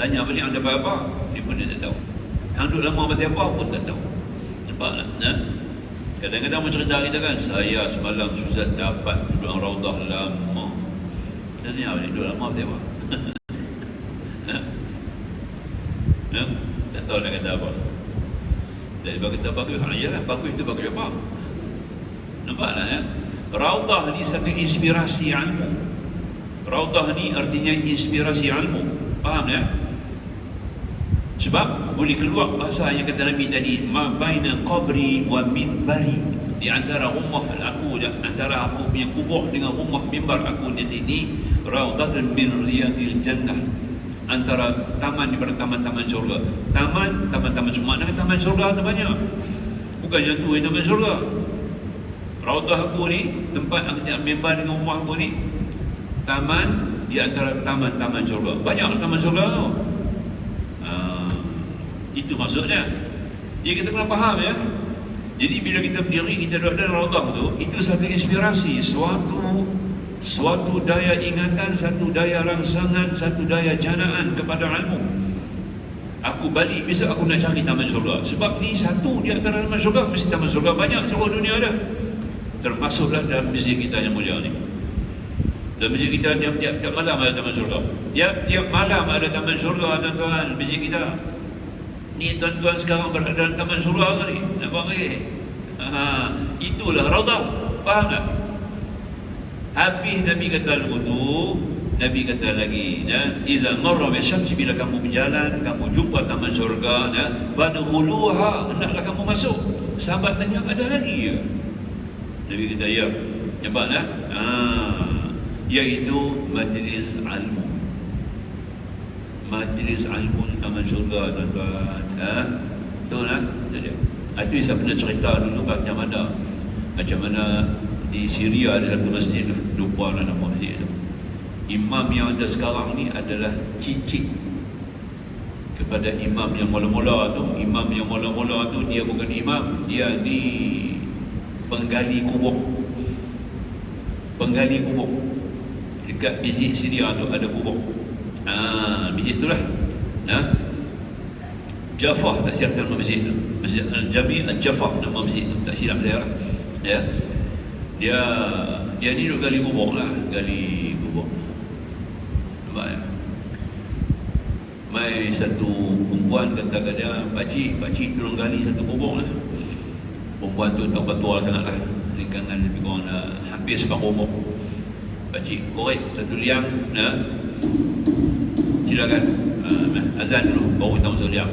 Tanya balik anda dapat apa, dia pun dia tak tahu. Yang duduk lama pasal apa pun tak tahu. Nampak tak? Nah? Kadang-kadang macam cerita kita kan, saya semalam susah dapat duduk dalam raudah lama. Dia tanya balik, duduk lama pasal apa? Tak tahu nak kata apa. Dan dia kata bagus, iyalah bagus tu bagus apa? Nampak tak ya? Raudah ni satu inspirasi ilmu. Raudah ni artinya inspirasi ilmu. Faham ya? Sebab boleh keluar bahasa yang kata Nabi tadi, ma baina qabri wa minbari, di antara rumah aku, antara aku punya kubur dengan rumah mimbar aku ni raudatun min riyadil jannah, antara taman daripada taman-taman syurga. Taman-taman syurga, mana taman syurga tu banyak. Bukan yang tu yang taman syurga. Raudah aku ni, tempat aku mimbar dengan rumah aku ni, taman di antara taman-taman syurga. Banyak taman syurga tu. Itu maksudnya. Jadi kita kena faham ya. Jadi bila kita berdiri, kita duduk dalam raudah tu, itu satu inspirasi, suatu daya ingatan, satu daya rangsangan, satu daya janaan kepada ilmu. Aku balik besok aku nak cari taman syurga. Sebab ni satu di antara taman syurga, mesti taman syurga banyak seluruh dunia ada. Termasuklah dalam masjid kita yang mulia ni. Dalam masjid kita tiap malam ada taman syurga. Tiap malam ada taman syurga, tuan-tuan, masjid kita. Ni tuan-tuan sekarang berada dalam taman syurga ni. Nampak lagi? Itulah raudah. Faham tak? Habis Nabi kata al-wudu, Nabi kata lagi, ya, iza marra bisyamsi, bila kamu berjalan, kamu jumpa taman syurga, ya, fadkhuluha, hendaklah kamu masuk. Sahabat tanya, ada lagi ke? Nabi kata, ya. Nampak tak? Iaitu majlis ilmu. Majlis ilmu taman syurga, tuan-tuan. Betul tak? Itu saya pernah cerita dulu macam mana di Syria ada satu masjid, lupa lah nama masjid itu. Imam yang ada sekarang ni adalah cicit kepada imam yang mula-mula tu. Imam yang mula-mula tu dia bukan imam, dia ni penggali kubur. Penggali kubur. Dekat masjid Syria tu ada kubur. Masjid itulah. Jafah, tak silap nama masjid tu. Masjid Al-Jami Al-Jafah nama masjid tu, tak silap saya lah. Ya. Dia ni duk gali kubur lah, gali kubur. Nampak ya? Mai satu perempuan kata kat dia, pakcik tolong gali satu kubur lah. Perempuan tu tak tua sangat lah, lingkangan lebih kurang hampir separuh umur. Pakcik korek satu liang, silakan azan dulu baru kita masuk liang.